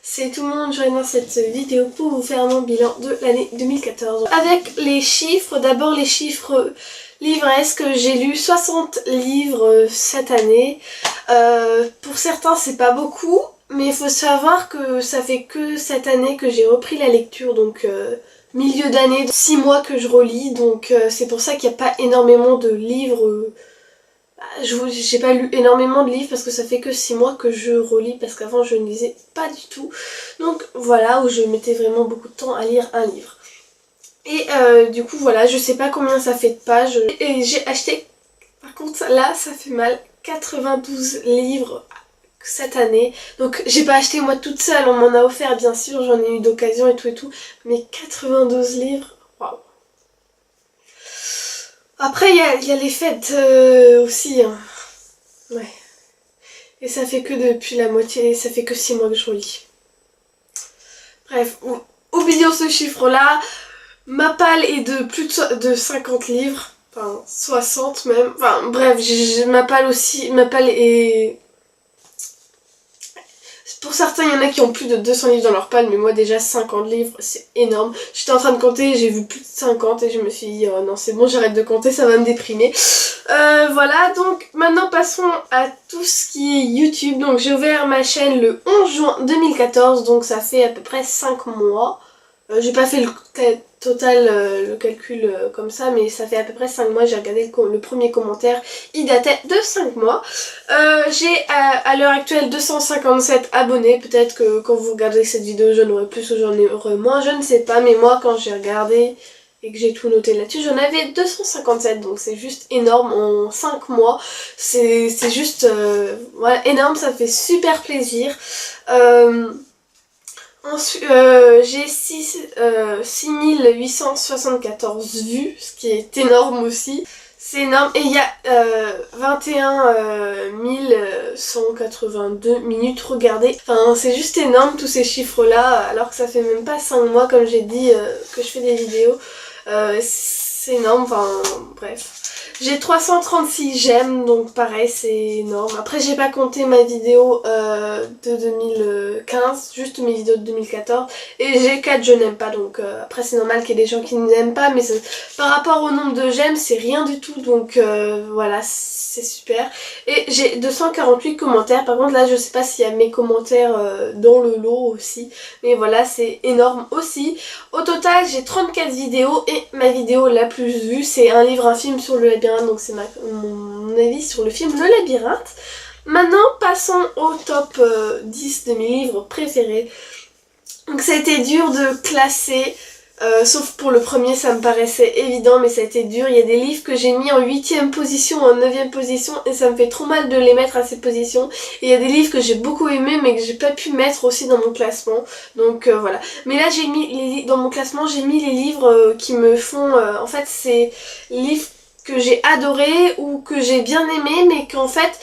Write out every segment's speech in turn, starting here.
c'est tout le monde, je reviens dans cette vidéo pour vous faire mon bilan de l'année 2014. Avec les chiffres, d'abord les chiffres livresques, j'ai lu 60 livres cette année. Pour certains c'est pas beaucoup, mais il faut savoir que ça fait que cette année que j'ai repris la lecture, donc milieu d'année, 6 mois que je relis, donc c'est pour ça qu'il n'y a pas énormément de livres. J'ai pas lu énormément de livres parce que ça fait que 6 mois que je relis, parce qu'avant je ne lisais pas du tout. Donc voilà, où je mettais vraiment beaucoup de temps à lire un livre. Et du coup voilà, je sais pas combien ça fait de pages. Et j'ai acheté, par contre là ça fait mal, 92 livres cette année. Donc j'ai pas acheté moi toute seule, on m'en a offert bien sûr, j'en ai eu d'occasion et tout. Mais 92 livres, waouh. Après il y a les fêtes aussi, hein. Ouais. Et ça fait que depuis la moitié, ça fait que 6 mois que je relis. Bref, oublions ce chiffre-là. Ma palle est de plus de 50 livres. Enfin, 60 même. Enfin, bref, ma palle aussi. Ma palle est... Pour certains, il y en a qui ont plus de 200 livres dans leur palle, mais moi déjà 50 livres, c'est énorme. J'étais en train de compter, j'ai vu plus de 50 et je me suis dit, oh non c'est bon, j'arrête de compter, ça va me déprimer. Voilà, donc maintenant passons à tout ce qui est YouTube. Donc j'ai ouvert ma chaîne le 11 juin 2014, donc ça fait à peu près 5 mois. J'ai pas fait le total, le calcul comme ça, mais ça fait à peu près 5 mois. J'ai regardé le premier commentaire, il datait de 5 mois. J'ai à l'heure actuelle 257 abonnés. Peut-être que quand vous regardez cette vidéo j'en aurai plus ou j'en aurai moins, je ne sais pas, mais moi quand j'ai regardé et que j'ai tout noté là-dessus, j'en avais 257, donc c'est juste énorme en 5 mois. C'est juste voilà, énorme, ça fait super plaisir. Ensuite, j'ai 6874 vues, ce qui est énorme aussi. C'est énorme. Et il y a 21 182 minutes regardées. Enfin, c'est juste énorme tous ces chiffres-là, alors que ça fait même pas 5 mois, comme j'ai dit, que je fais des vidéos. C'est énorme, enfin, bref. J'ai 336 j'aime, donc pareil, c'est énorme. Après, j'ai pas compté ma vidéo de 2015, juste mes vidéos de 2014. Et j'ai 4 je n'aime pas, donc après c'est normal qu'il y ait des gens qui n'aiment pas, mais par rapport au nombre de j'aime, c'est rien du tout, donc voilà, c'est super. Et j'ai 248 commentaires, par contre là je sais pas s'il y a mes commentaires dans le lot aussi, mais voilà, c'est énorme aussi. Au total, j'ai 34 vidéos et ma vidéo la plus vue, c'est un livre, un film sur le labyrinthe, donc c'est mon avis sur le film Le Labyrinthe. Maintenant, passons au top 10 de mes livres préférés. Donc ça a été dur de classer, sauf pour le premier, ça me paraissait évident, mais ça a été dur. Il y a des livres que j'ai mis en 8ème position, en 9ème position, et ça me fait trop mal de les mettre à ces positions. Et il y a des livres que j'ai beaucoup aimés, mais que j'ai pas pu mettre aussi dans mon classement. Donc voilà. Mais là, j'ai mis dans mon classement, j'ai mis les livres qui me font... en fait, c'est livres que j'ai adorés ou que j'ai bien aimés, mais qu'en fait...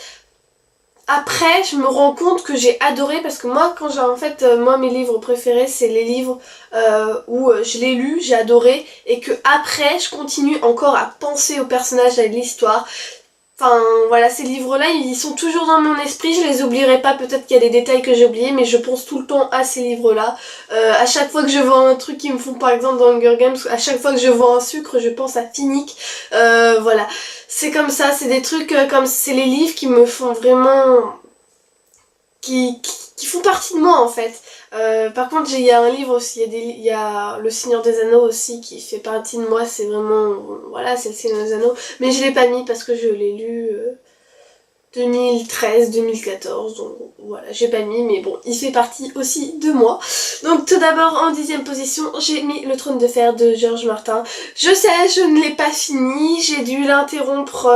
Après, je me rends compte que j'ai adoré, parce que moi, quand j'ai en fait, moi mes livres préférés, c'est les livres où je l'ai lu, j'ai adoré, et que après, je continue encore à penser aux personnages, à l'histoire. Enfin voilà, ces livres-là, ils sont toujours dans mon esprit, je les oublierai pas, peut-être qu'il y a des détails que j'ai oubliés, mais je pense tout le temps à ces livres-là. À chaque fois que je vois un truc qui me font, par exemple dans Hunger Games, à chaque fois que je vois un sucre, je pense à Finnick. Voilà, c'est comme ça, c'est des trucs comme... C'est les livres qui me font vraiment... qui font partie de moi en fait. Par contre, il y a un livre aussi, il y a Le Seigneur des Anneaux aussi qui fait partie de moi, c'est vraiment... Voilà, c'est Le Seigneur des Anneaux. Mais je l'ai pas mis parce que je l'ai lu 2013-2014, donc voilà, j'ai pas mis, mais bon, il fait partie aussi de moi. Donc tout d'abord, en 10ème position, j'ai mis Le Trône de Fer de Georges Martin. Je sais, je ne l'ai pas fini, j'ai dû l'interrompre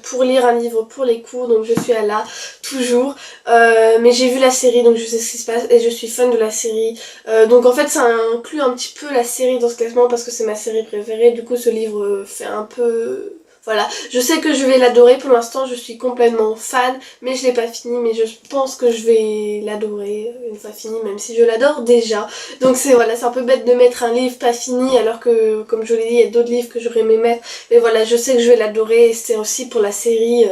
pour lire un livre pour les cours, donc je suis à là, toujours. Mais j'ai vu la série, donc je sais ce qui se passe, et je suis fan de la série. Donc en fait, ça inclut un petit peu la série dans ce classement, parce que c'est ma série préférée, du coup ce livre fait un peu... Voilà, je sais que je vais l'adorer, pour l'instant je suis complètement fan, mais je l'ai pas fini, mais je pense que je vais l'adorer une fois fini, même si je l'adore déjà. Donc c'est voilà, c'est un peu bête de mettre un livre pas fini, alors que comme je l'ai dit, il y a d'autres livres que j'aurais aimé mettre, mais voilà, je sais que je vais l'adorer, et c'est aussi pour la série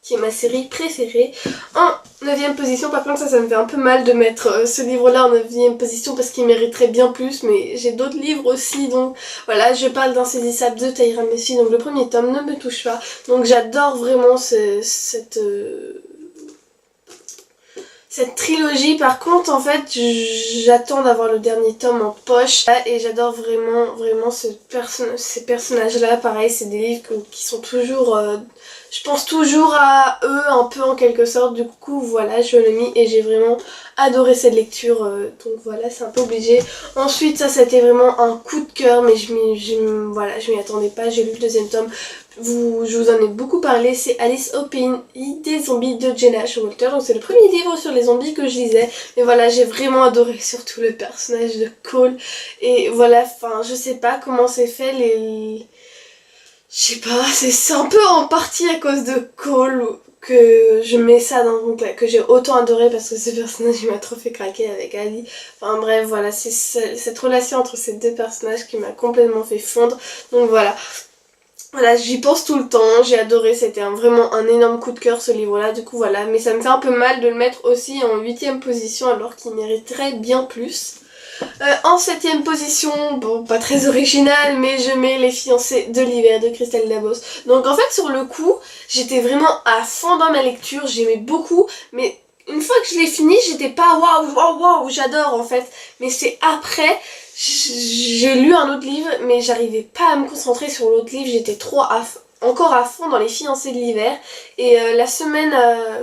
qui est ma série préférée. En 9ème position, par contre ça me fait un peu mal de mettre ce livre-là en 9ème position parce qu'il mériterait bien plus, mais j'ai d'autres livres aussi, donc voilà, je parle d'Insaisissable de Tahira Messfi, donc le premier tome ne me touche pas, donc j'adore vraiment cette trilogie. Par contre, en fait, j'attends d'avoir le dernier tome en poche et j'adore vraiment ces personnages-là. Pareil, c'est des livres qui sont toujours... je pense toujours à eux un peu en quelque sorte. Du coup, voilà, je l'ai mis et j'ai vraiment adoré cette lecture. Donc voilà, c'est un peu obligé. Ensuite, ça, c'était vraiment un coup de cœur, mais je m'y attendais pas. J'ai lu le deuxième tome. Je vous en ai beaucoup parlé, c'est Alice au pays des zombies de Jenna Showalter. Donc c'est le premier livre sur les zombies que je lisais. Mais voilà, j'ai vraiment adoré surtout le personnage de Cole. Et voilà, enfin, je sais pas comment c'est fait je sais pas, c'est un peu en partie à cause de Cole que je mets ça dans mon que j'ai autant adoré parce que ce personnage il m'a trop fait craquer avec Ali. Enfin bref, voilà, c'est cette relation entre ces deux personnages qui m'a complètement fait fondre. Donc voilà. Voilà, j'y pense tout le temps, j'ai adoré, c'était vraiment un énorme coup de cœur ce livre-là, du coup voilà. Mais ça me fait un peu mal de le mettre aussi en 8ème position alors qu'il mériterait bien plus. En 7ème position, bon pas très original, mais je mets Les fiancés de l'hiver de Christelle Dabos. Donc en fait sur le coup, j'étais vraiment à fond dans ma lecture, j'aimais beaucoup, mais une fois que je l'ai fini, j'étais pas waouh, j'adore en fait. Mais c'est après, j'ai lu un autre livre, mais j'arrivais pas à me concentrer sur l'autre livre, j'étais encore à fond dans Les fiancés de l'hiver. Et la semaine,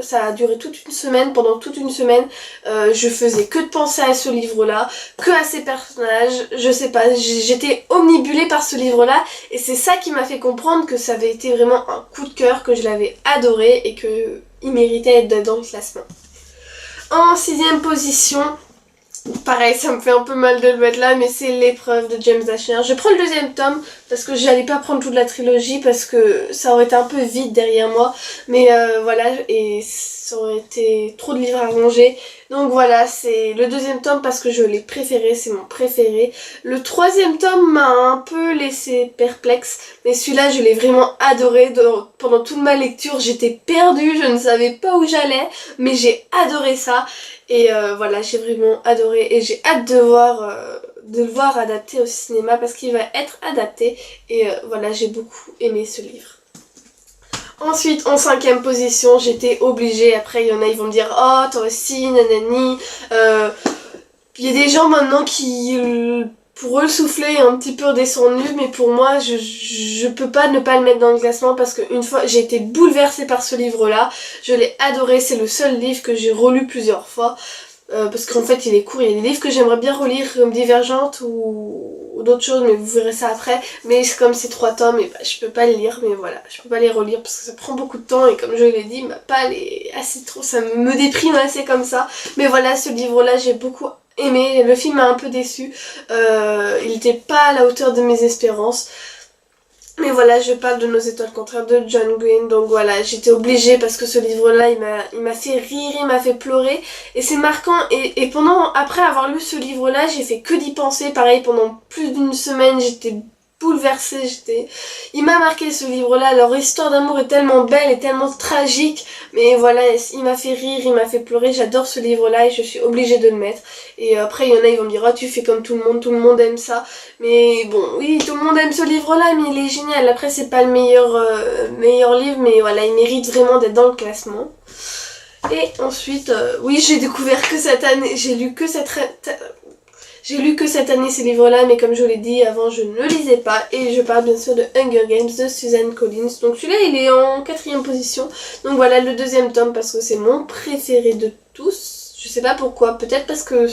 ça a duré toute une semaine, pendant toute une semaine, je faisais que de penser à ce livre-là, que à ces personnages, je sais pas, j'étais omnibulée par ce livre-là, et c'est ça qui m'a fait comprendre que ça avait été vraiment un coup de cœur, que je l'avais adoré, et que il méritait d'être dans le classement. En 6ème position, pareil, ça me fait un peu mal de le mettre là, mais c'est L'épreuve de James Asher. Je prends le deuxième tome parce que j'allais pas prendre toute la trilogie parce que ça aurait été un peu vide derrière moi. Mais voilà, et ça aurait été trop de livres à ranger. Donc voilà, c'est le deuxième tome parce que je l'ai préféré, c'est mon préféré. Le troisième tome m'a un peu laissé perplexe, mais celui-là je l'ai vraiment adoré. Pendant toute ma lecture, j'étais perdue, je ne savais pas où j'allais, mais j'ai adoré ça. Et voilà, j'ai vraiment adoré et j'ai hâte de le voir adapté au cinéma parce qu'il va être adapté. Et voilà, j'ai beaucoup aimé ce livre. Ensuite, en 5ème position, j'étais obligée, après il y en a, ils vont me dire « Oh, toi aussi, nanani ». Il y a des gens maintenant qui, pour eux, le soufflet est un petit peu redescendu, mais pour moi, je peux pas ne pas le mettre dans le classement parce qu'une fois, j'ai été bouleversée par ce livre-là. Je l'ai adoré, c'est le seul livre que j'ai relu plusieurs fois. Parce qu'en fait il est court, il y a des livres que j'aimerais bien relire comme Divergente ou d'autres choses, mais vous verrez ça après. Mais comme c'est 3 tomes, et bah, je peux pas les lire, mais voilà, je peux pas les relire parce que ça prend beaucoup de temps et comme je l'ai dit, bah, pas les assez trop, ça me déprime assez comme ça. Mais voilà, ce livre-là j'ai beaucoup aimé, le film m'a un peu déçu, il était pas à la hauteur de mes espérances. Mais voilà, je parle de Nos étoiles contraires de John Green, donc voilà, j'étais obligée parce que ce livre-là, il m'a fait rire, il m'a fait pleurer, et c'est marquant, et après avoir lu ce livre-là, j'ai fait que d'y penser, pareil, pendant plus d'une semaine, j'étais bouleversée, il m'a marqué ce livre-là, leur histoire d'amour est tellement belle et tellement tragique, mais voilà, il m'a fait rire, il m'a fait pleurer, j'adore ce livre-là et je suis obligée de le mettre. Et après, il y en a, ils vont me dire, oh, tu fais comme tout le monde aime ça. Mais bon, oui, tout le monde aime ce livre-là, mais il est génial. Après, c'est pas le meilleur livre, mais voilà, il mérite vraiment d'être dans le classement. Et ensuite, oui, j'ai découvert que cette année, j'ai lu que cette année ces livres-là, mais comme je vous l'ai dit avant, je ne lisais pas. Et je parle bien sûr de Hunger Games de Suzanne Collins. Donc celui-là, il est en 4ème position. Donc voilà, le deuxième tome, parce que c'est mon préféré de tous. Je sais pas pourquoi, peut-être parce que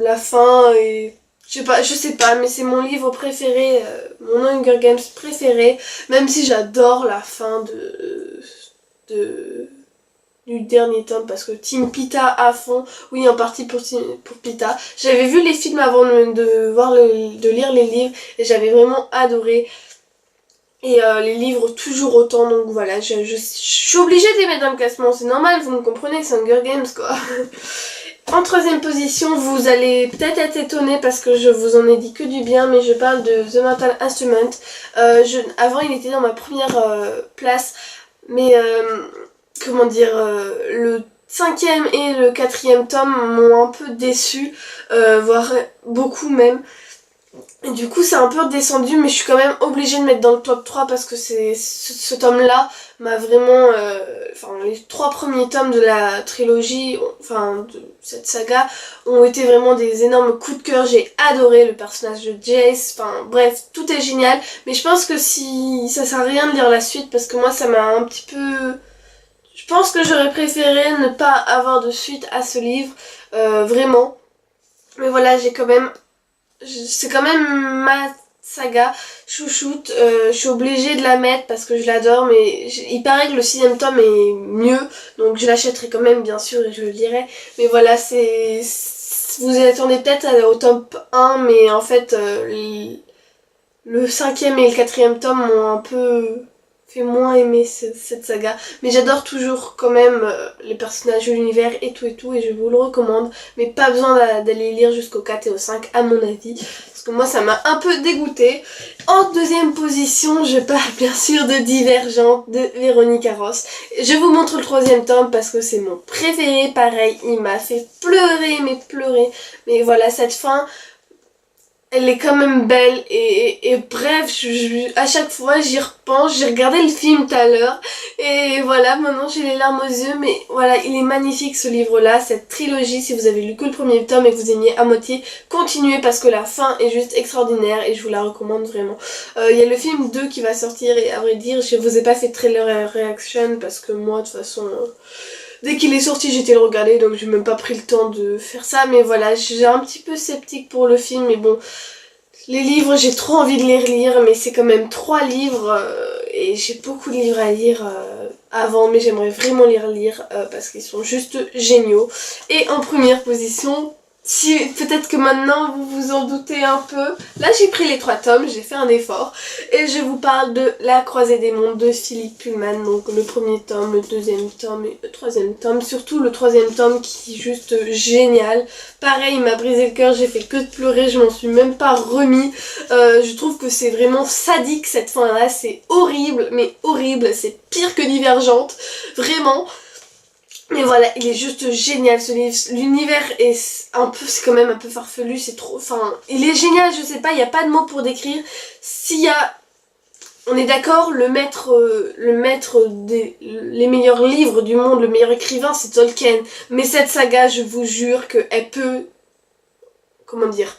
la fin est... Je sais pas, mais c'est mon livre préféré, mon Hunger Games préféré. Même si j'adore la fin du dernier tome parce que Team Pita à fond, oui en partie pour Pita. J'avais vu les films avant de lire les livres et j'avais vraiment adoré. Et les livres toujours autant, donc voilà, je suis obligée de les mettre dans le classement, c'est normal, vous me comprenez, c'est Hunger Games quoi. En 3ème position, vous allez peut-être être étonnés parce que je vous en ai dit que du bien, mais je parle de The Mortal Instrument. Avant il était dans ma première place. Mais comment dire, le 5e et le 4e tome m'ont un peu déçu, voire beaucoup même. Et du coup c'est un peu redescendu, mais je suis quand même obligée de mettre dans le top 3 parce que ce tome-là m'a vraiment... Enfin, les 3 premiers tomes de la trilogie, enfin de cette saga, ont été vraiment des énormes coups de cœur. J'ai adoré le personnage de Jace, enfin bref, tout est génial. Mais je pense que si ça sert à rien de lire la suite parce que moi ça m'a un petit peu... Je pense que j'aurais préféré ne pas avoir de suite à ce livre, vraiment. Mais voilà, j'ai quand même... C'est quand même ma saga chouchoute, je suis obligée de la mettre parce que je l'adore, mais il paraît que le 6e tome est mieux, donc je l'achèterai quand même bien sûr et je le lirai. Mais voilà, vous attendez peut-être au top 1, mais en fait le 5e et le 4e tome m'ont un peu fait moins aimer cette saga. Mais j'adore toujours quand même les personnages de l'univers et tout, et je vous le recommande. Mais pas besoin d'aller lire jusqu'au 4 et au 5 à mon avis. Parce que moi ça m'a un peu dégoûtée. En deuxième position, je parle bien sûr de Divergente de Véronique Arros. Je vous montre le 3e tome parce que c'est mon préféré. Pareil, il m'a fait pleurer, mais pleurer. Mais voilà, cette fin... Elle est quand même belle et bref, à chaque fois j'y repense, j'ai regardé le film tout à l'heure et voilà, maintenant j'ai les larmes aux yeux, mais voilà, il est magnifique ce livre-là, cette trilogie. Si vous avez lu que le 1er tome et que vous aimiez à moitié, continuez parce que la fin est juste extraordinaire et je vous la recommande vraiment. Il y a le film 2 qui va sortir et à vrai dire, je vous ai pas fait trailer et reaction parce que moi de toute façon... Dès qu'il est sorti, j'étais le regarder, donc j'ai même pas pris le temps de faire ça. Mais voilà, j'ai un petit peu sceptique pour le film, mais bon, les livres, j'ai trop envie de les relire, mais c'est quand même 3 livres, et j'ai beaucoup de livres à lire avant, mais j'aimerais vraiment les relire, parce qu'ils sont juste géniaux. Et en première position... Si, peut-être que maintenant vous vous en doutez un peu. Là j'ai pris les 3 tomes, j'ai fait un effort. Et je vous parle de La Croisée des Mondes de Philippe Pullman. Donc le 1er tome, le 2e tome et le 3e tome. Surtout le 3e tome qui est juste génial. Pareil, il m'a brisé le cœur, j'ai fait que de pleurer, je m'en suis même pas remis. Je trouve que c'est vraiment sadique cette fin là, c'est horrible, mais horrible. C'est pire que Divergente, vraiment. Mais voilà, il est juste génial ce livre. L'univers est un peu, c'est quand même un peu farfelu, c'est trop... Enfin, il est génial, je sais pas, il n'y a pas de mots pour décrire. S'il y a... On est d'accord, le maître des les meilleurs livres du monde, le meilleur écrivain, c'est Tolkien. Mais cette saga, je vous jure qu'elle peut... Comment dire,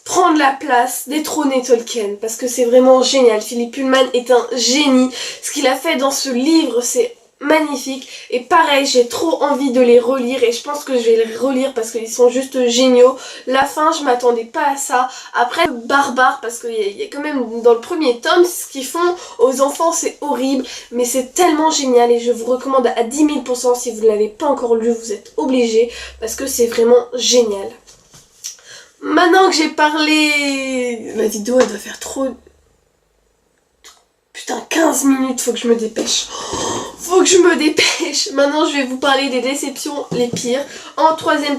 prendre la place, détrôner Tolkien, parce que c'est vraiment génial. Philippe Pullman est un génie. Ce qu'il a fait dans ce livre, c'est magnifique. Et pareil, j'ai trop envie de les relire et je pense que je vais les relire parce qu'ils sont juste géniaux. La fin, je m'attendais pas à ça. Après, barbare, parce qu'il y a quand même dans le 1er tome, ce qu'ils font aux enfants, c'est horrible, mais c'est tellement génial et je vous recommande à 10 000 %. Si vous ne l'avez pas encore lu, vous êtes obligés parce que c'est vraiment génial. Maintenant que j'ai parlé... La vidéo, elle doit faire trop... Putain, 15 minutes, faut que je me dépêche. Faut que je me dépêche. Maintenant, je vais vous parler des déceptions les pires. En 3e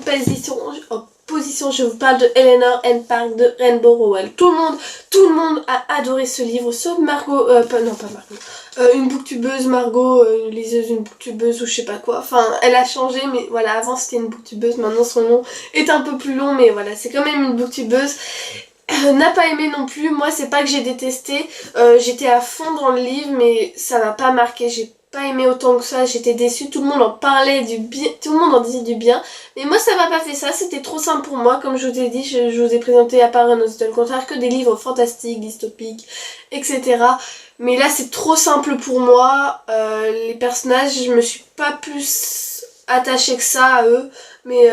position, je vous parle de Eleanor and Park de Rainbow Rowell. Tout le monde a adoré ce livre, sauf Margot, non pas Margot, une booktubeuse, Margot, liseuse, une booktubeuse ou je sais pas quoi. Enfin, elle a changé, mais voilà, avant c'était une booktubeuse, maintenant son nom est un peu plus long, mais voilà, c'est quand même une booktubeuse. N'a pas aimé non plus. Moi c'est pas que j'ai détesté, j'étais à fond dans le livre mais ça m'a pas marqué, j'ai pas aimé autant que ça, j'étais déçue, tout le monde en parlait du bien, tout le monde en disait du bien, mais moi ça m'a pas fait ça, c'était trop simple pour moi, comme je vous ai dit, je vous ai présenté à part un le contraire que des livres fantastiques, dystopiques, etc. Mais là c'est trop simple pour moi, les personnages je me suis pas plus attachée que ça à eux, mais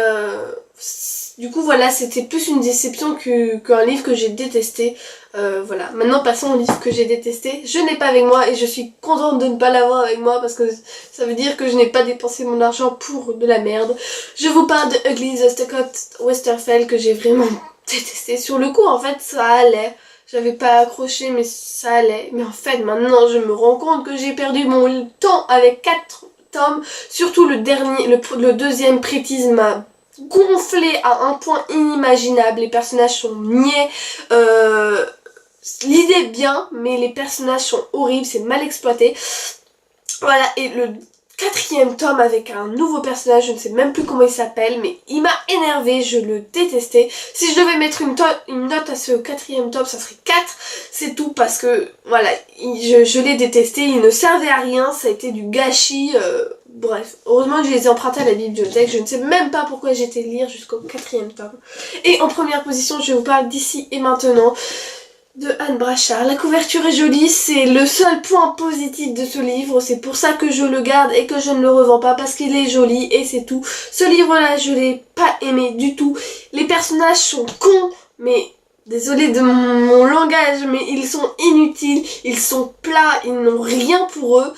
du coup voilà, c'était plus une déception qu'un livre que j'ai détesté. Voilà, maintenant passons au livre que j'ai détesté. Je n'ai pas avec moi et je suis contente de ne pas l'avoir avec moi parce que ça veut dire que je n'ai pas dépensé mon argent pour de la merde. Je vous parle de Ugly the Stuttgart Westerfell que j'ai vraiment détesté. Sur le coup en fait ça allait. J'avais pas accroché mais ça allait. Mais en fait maintenant je me rends compte que j'ai perdu mon temps avec 4 tomes. Surtout le dernier, le deuxième Prétise m'a gonflé à un point inimaginable. Les personnages sont niais, l'idée est bien mais les personnages sont horribles, c'est mal exploité. Voilà, et le 4e tome avec un nouveau personnage, je ne sais même plus comment il s'appelle, mais il m'a énervé, je le détestais. Si je devais mettre une note à ce 4e tome, ça serait 4, c'est tout, parce que voilà, je l'ai détesté, il ne servait à rien, ça a été du gâchis, bref. Heureusement que je les ai empruntés à la bibliothèque, je ne sais même pas pourquoi j'ai été lire jusqu'au 4e tome. Et en première position, je vous parle d'Ici et Maintenant, de Anne Brachard. La couverture est jolie, c'est le seul point positif de ce livre, c'est pour ça que je le garde et que je ne le revends pas, parce qu'il est joli et c'est tout. Ce livre-là, je l'ai pas aimé du tout. Les personnages sont cons, mais désolée de mon langage, mais ils sont inutiles, ils sont plats, ils n'ont rien pour eux.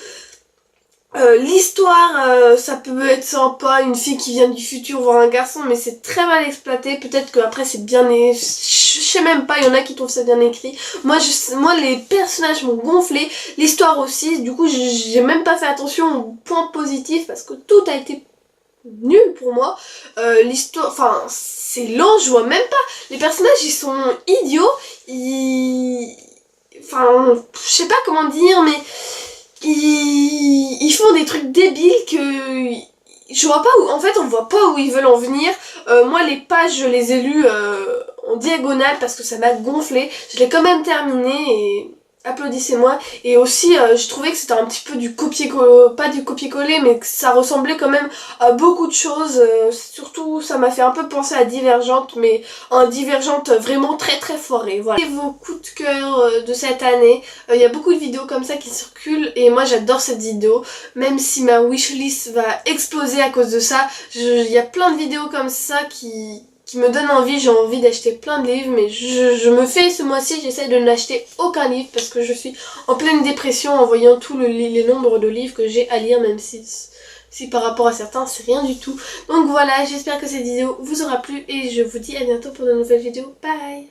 L'histoire, ça peut être sympa, une fille qui vient du futur voir un garçon, mais c'est très mal exploité. Peut-être qu'après c'est bien, je sais même pas, il y en a qui trouvent ça bien écrit. Moi les personnages m'ont gonflé, l'histoire aussi, du coup j'ai même pas fait attention aux points positifs parce que tout a été nul pour moi. L'histoire, enfin c'est lent, je vois même pas. Les personnages ils sont idiots, enfin je sais pas comment dire, mais ils font des trucs débiles que je vois pas où, en fait on voit pas où ils veulent en venir. Moi les pages je les ai lues en diagonale parce que ça m'a gonflé. Je l'ai quand même terminé et applaudissez-moi. Et aussi je trouvais que c'était un petit peu du copier-coller, pas du copier-coller, mais que ça ressemblait quand même à beaucoup de choses. Surtout ça m'a fait un peu penser à Divergente, mais un Divergente vraiment très très foiré. Voilà. Et vos coups de cœur de cette année. Il y a beaucoup de vidéos comme ça qui circulent et moi j'adore cette vidéo, même si ma wishlist va exploser à cause de ça. Il y a plein de vidéos comme ça qui me donnent envie, j'ai envie d'acheter plein de livres, mais je me fais ce mois-ci, j'essaie de n'acheter aucun livre parce que je suis en pleine dépression en voyant tout les nombres de livres que j'ai à lire, même si par rapport à certains c'est rien du tout. Donc voilà, j'espère que cette vidéo vous aura plu et je vous dis à bientôt pour de nouvelles vidéos. Bye!